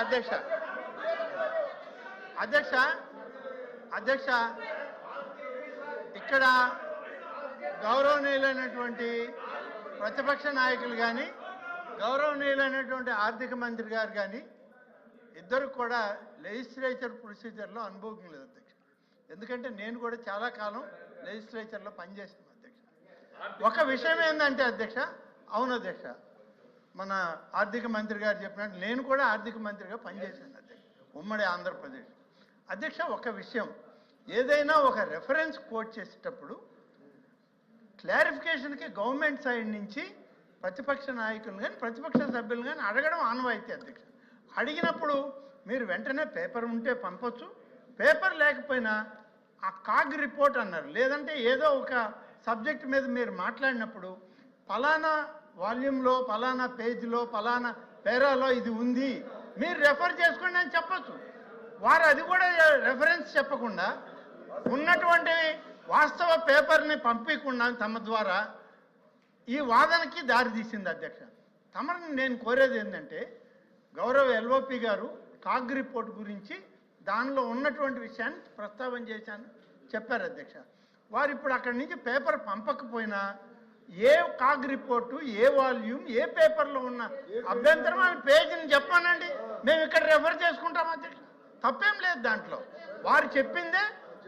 అధ్యక్ష అధ్యక్ష అధ్యక్ష ఇక్కడ గౌరవనీయులైనటువంటి ప్రతిపక్ష నాయకులు కానీ గౌరవనీయులైనటువంటి ఆర్థిక మంత్రి గారు కానీ ఇద్దరు కూడా లెజిస్లేచర్ ప్రొసీజర్లో అనుభవం లేదు అధ్యక్ష. ఎందుకంటే నేను కూడా చాలా కాలం లెజిస్లేచర్లో పనిచేసాను అధ్యక్ష. ఒక విషయం ఏంటంటే అధ్యక్ష, అవును అధ్యక్ష, మన ఆర్థిక మంత్రి గారు చెప్పినట్టు నేను కూడా ఆర్థిక మంత్రిగా పనిచేశాను అధ్యక్ష, ఉమ్మడి ఆంధ్రప్రదేశ్. అధ్యక్ష, ఒక విషయం, ఏదైనా ఒక రెఫరెన్స్ కోట్ చేసేటప్పుడు క్లారిఫికేషన్కి గవర్నమెంట్ సైడ్ నుంచి ప్రతిపక్ష నాయకులు కానీ ప్రతిపక్ష సభ్యులు కానీ అడగడం ఆనవాయితీ అధ్యక్ష. అడిగినప్పుడు మీరు వెంటనే పేపర్ ఉంటే పంపొచ్చు, పేపర్ లేకపోయినా ఆ కాగ్ రిపోర్ట్ అన్నారు, లేదంటే ఏదో ఒక సబ్జెక్ట్ మీద మీరు మాట్లాడినప్పుడు ఫలానా వాల్యూమ్లో ఫలానా పేజీలో ఫలానా పేరాలో ఇది ఉంది మీరు రెఫర్ చేసుకోండి అని చెప్పచ్చు. వారు అది కూడా రెఫరెన్స్ చెప్పకుండా ఉన్నటువంటి వాస్తవ పేపర్ని పంపించకుండా తమ ద్వారా ఈ వాదనకి దారితీసింది అధ్యక్ష. తమని నేను కోరేది ఏంటంటే, గౌరవ ఎల్ఓపి గారు కాగ్ రిపోర్ట్ గురించి దానిలో ఉన్నటువంటి విషయాన్ని ప్రస్తావన చేశాను చెప్పారు అధ్యక్ష. వారు ఇప్పుడు అక్కడి నుంచి paper పంపకపోయినా A CAG report a volume ఏ పేపర్లో ఉన్న అభ్యంతరం అని పేజీని చెప్పానండి, మేము ఇక్కడ రెఫర్ చేసుకుంటాం అధ్యక్ష. తప్పేం లేదు దాంట్లో. వారు చెప్పిందే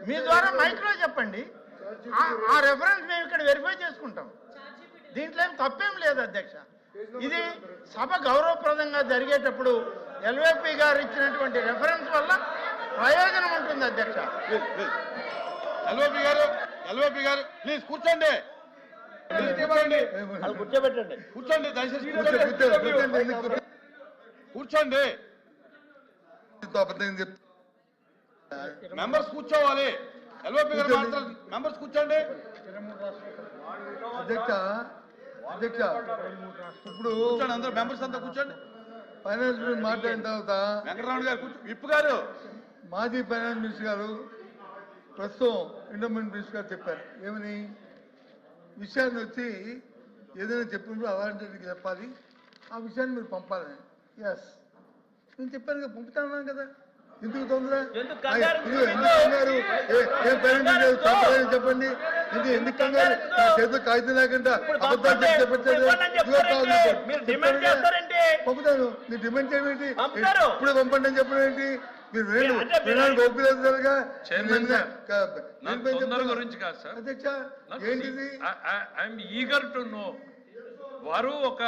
మీ ద్వారా మైక్లో చెప్పండి, ఆ రెఫరెన్స్ మేము ఇక్కడ వెరిఫై చేసుకుంటాం. దీంట్లో ఏం తప్పేం లేదు అధ్యక్ష. ఇది సభ గౌరవప్రదంగా జరిగేటప్పుడు ఎల్ఓపి గారు ఇచ్చినటువంటి రెఫరెన్స్ వల్ల ప్రయోజనం ఉంటుంది అధ్యక్ష. ఎల్ఓపి గారు ప్లీజ్ కూర్చోండి, కూర్చోబెట్టండి, కూర్చోండి, దయచేసి కూర్చోండి. మెంబర్స్ కూర్చోవాలి. ఎల్ఓపి గారు మాట్లాడారు, మెంబర్స్ కూర్చోండి. అధ్యక్ష అధ్యక్ష ఇప్పుడు కూర్చోండి, అందరూ మెంబర్స్ అంతా కూర్చోండి. ఫైనాన్స్ మినిస్టర్ మాట్లాడిన తర్వాత వెంకటరమణ గారు విప్పు గారు, మాజీ ఫైనాన్స్ మినిస్టర్ గారు ప్రస్తుతం ఎండోమెంట్ మినిస్టర్ గారు చెప్పారు ఏమని, విషయాన్ని వచ్చి ఏదైనా చెప్పినప్పుడు అలాంటికి చెప్పాలి, ఆ విషయాన్ని మీరు పంపాలని. ఎస్, నేను చెప్పాను కదా, పంపుతాను కదా, ఎందుకు తొందర, ఎందుకు కంగారు, చెప్పండి, ఎందుకు కంగారు, చేతిలో కాగితం లేకుండా అబద్ధాలు చెప్పట్లేదు, పంపుతాను. మీరు డిమాండ్ చేయమేంటి, ఇప్పుడే పంపండి అని చెప్పడం ఏంటి, మీరు వినడానికి ఓపికలుగా అధ్యక్ష ఏంటిది. ఐఎమ్ ఈగర్ టు నో, వారు ఒక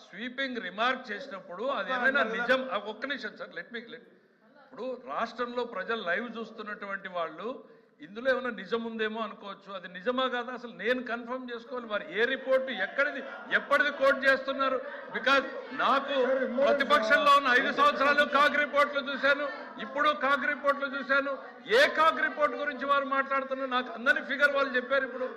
స్వీపింగ్ రిమార్క్ చేసినప్పుడు అది ఏమైనా నిజం, ఒక్క నిమిషం సార్, లెట్ ఇప్పుడు రాష్ట్రంలో ప్రజలు లైవ్ చూస్తున్నటువంటి వాళ్ళు ఇందులో ఏమైనా నిజం ఉందేమో అనుకోవచ్చు, అది నిజమా కాదా అసలు నేను కన్ఫర్మ్ చేసుకోవాలి. వారు ఏ రిపోర్టు ఎప్పటిది కోట్ చేస్తున్నారు. బికాజ్ నాకు ప్రతిపక్షంలో ఉన్న 5 సంవత్సరాలు కాగ్ రిపోర్ట్లు చూశాను, ఇప్పుడు కాగ్ రిపోర్ట్లు చూశాను. ఏ కాగ్ రిపోర్ట్ గురించి వారు మాట్లాడుతున్నారు, నాకు అందరి ఫిగర్ వాళ్ళు చెప్పారు. ఇప్పుడు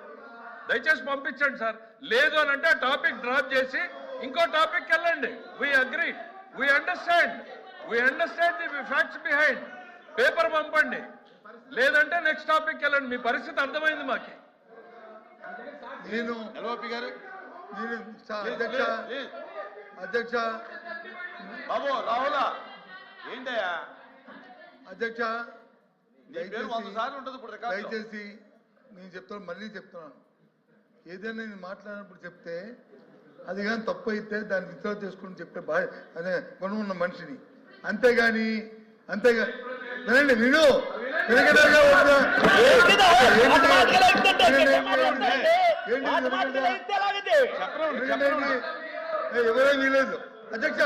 దయచేసి పంపించండి సార్, లేదు అని అంటే ఆ టాపిక్ డ్రాప్ చేసి ఇంకో టాపిక్ వెళ్ళండి. We agree, we understand the facts behind. Paper పంపండి, లేదంటే నెక్స్ట్ టాపిక్ వెళ్ళండి. మీ పరిస్థితి అర్థమైంది మాకి. నేను ఎల్ఓపి గారు అధ్యక్ష బాబు రాహులా ఏంటయ్యా అధ్యక్ష దయచేసి నేను చెప్తాను, మళ్ళీ చెప్తున్నాను, ఏదైనా నేను మాట్లాడినప్పుడు చెప్తే అది కానీ తప్పు అయితే దాన్ని విత్డ్రా చేసుకుని చెప్పే అదే గుణం ఉన్న మనిషిని, అంతేగాని వినండి, విను ఎవరే వీలేదు అధ్యక్ష.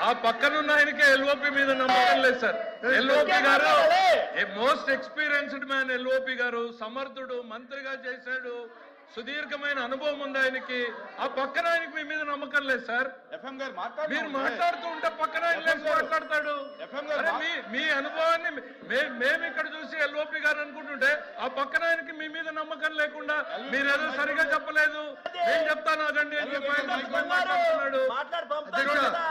ఆ పక్కనున్న ఆయనకే ఎల్ఓపి మీద నమ్మకం లేదు సార్. ఎల్ఓపి గారు మోస్ట్ ఎక్స్పీరియన్స్డ్ మ్యాన్. ఎల్ఓపి గారు సమర్థుడు, మంత్రిగా చేశాడు, సుదీర్ఘమైన అనుభవం ఉంది ఆయనకి. ఆ పక్కన ఆయనకి మీ మీద నమ్మకం లేదు సార్. మీరు మాట్లాడుతూ ఉంటే పక్కన ఆయన లేచి మాట్లాడతాడు. మీ అనుభవాన్ని మేము ఇక్కడ చూసి ఎల్ఓపి గారు అనుకుంటుంటే ఆ పక్కన ఆయనకి మీ మీద నమ్మకం లేకుండా మీరేదో సరిగా చెప్పలేదు, నేను చెప్తాను అదండి అని మాట్లాడుతున్నాడు.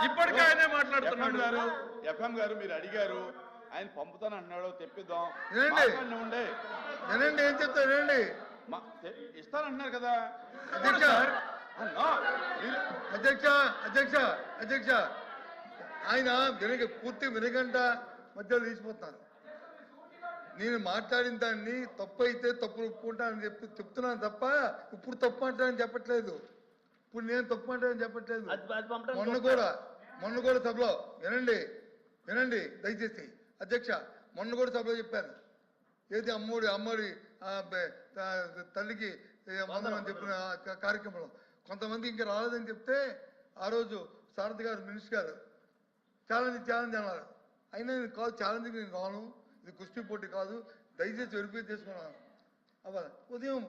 ఇప్పటికే ఆయనే మాట్లాడుతున్నాడు. ఎఫ్ఎం గారు మీరు అడిగారు, ఆయన పంపుతాను అన్నాడు, తెప్పిద్దాం. ఏం చెప్తారు, ఇస్తానంటున్నారు కదా. అన్నా, మీరు- అధ్యక్ష అధ్యక్ష అధ్యక్ష ఆయన పూర్తి వినగంట మధ్యలో తీసిపోతాను. నేను మాట్లాడిన దాన్ని తప్పు అయితే తప్పులు ఒప్పుకుంటానని చెప్తున్నాను తప్ప ఇప్పుడు తప్పు అంటానని చెప్పట్లేదు. ఇప్పుడు నేను తప్పు అంటానని చెప్పట్లేదు. మొన్న కూడా సభలో వినండి దయచేసి అధ్యక్ష, మొన్న కూడా సభలో చెప్పాను. ఏది అమ్మోడి తల్లికి వందనం చెప్పిన కార్యక్రమంలో కొంతమంది ఇంకా రాలేదని చెప్తే ఆ రోజు సారథి గారు మినిస్టర్ గారు ఛాలెంజ్ అన్నారు. అయినా నేను కాదు ఛాలెంజ్కి నేను రాను, ఇది కుస్తీ పోటీ కాదు, దయచేసి వెరిఫై చేసుకున్నాను. అవ్వాలి ఉదయం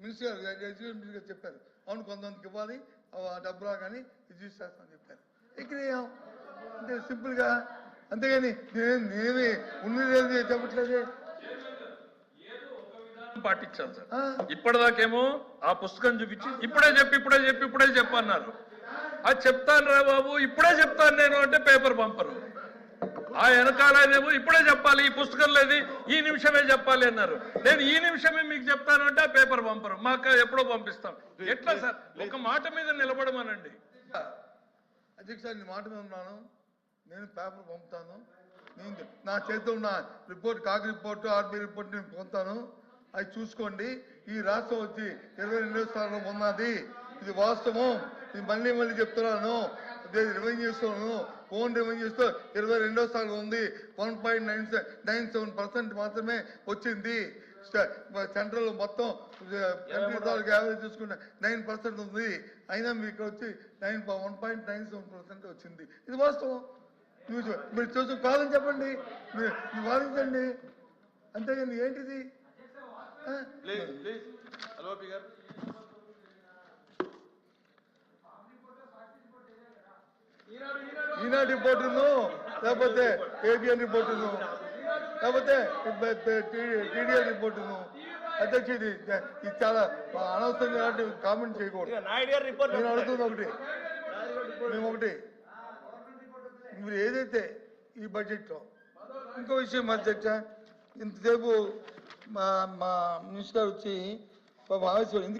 మినిస్టర్ గారు ఎగ్జిక్యూటివ్ మినిస్టర్ గారు చెప్పారు, అవును కొంతమందికి ఇవ్వాలి, ఆ డబ్బులా కానీ ఇది చేస్తానని చెప్పారు. ఎక్కడేయం అంటే సింపుల్గా, అంతేగాని నేనేమి ఉన్నది చెప్పట్లేదే. పాటించాలి సార్. ఇప్పటిదాకేమో ఆ పుస్తకం చూపించి ఇప్పుడే చెప్పన్నారు. అది చెప్తాను రా బాబు, ఇప్పుడే చెప్తాను నేను అంటే పేపర్ పంపరు. ఆ వెనకాలనేమో ఇప్పుడే చెప్పాలి, ఈ పుస్తకం లేదు, ఈ నిమిషమే చెప్పాలి అన్నారు. నేను ఈ నిమిషమే మీకు చెప్తాను అంటే ఆ పేపర్ పంపరు. మాకు ఎప్పుడో పంపిస్తాం. ఎట్లా సార్? ఒక మాట మీద నిలబడమనండి. అధ్యక్ష నేను మాట మీద ఉన్నాను, నేను పేపర్ పంపుతాను. నేను నా చేతిలో ఉన్న రిపోర్ట్ కాకి రిపోర్టు ఆర్బీ రిపోర్ట్ నేను పొందుతాను. అవి చూసుకోండి. ఈ రాష్ట్రం వచ్చి 22వ స్థానంలో ఉన్నది, ఇది వాస్తవం. ఇది మళ్ళీ చెప్తున్నాను. రెవెన్యూస్లోను ఓన్ రెవెన్యూస్తో 22వ స్థానంలో ఉంది. 1.97% మాత్రమే వచ్చింది. సెంట్రల్ మొత్తం యావరేజ్ చూసుకుంటే 9% ఉంది. అయినా మీకు వచ్చి 1.97% వచ్చింది. ఇది వాస్తవం. మీరు చూసి కాదని చెప్పండి, మీరు వాదించండి, అంతేగాని ఏంటిది? ప్లీజ్ అల్వాపి గారు. ఈనాడు రిపోర్టును లేకపోతే ఏబిఎన్ రిపోర్టును లేకపోతే టీడీఎల్ రిపోర్టును అధ్యక్ష ఇది చాలా అనవసరంగా కామెంట్ చేయకూడదు. నేను అడుగుతుంది ఒకటి, మీరు ఏదైతే ఈ బడ్జెట్లో ఇంకో విషయం అధ్యక్ష, ఇంతసేపు మా మినిస్టర్ వచ్చి ఆవేశం ఎందుకు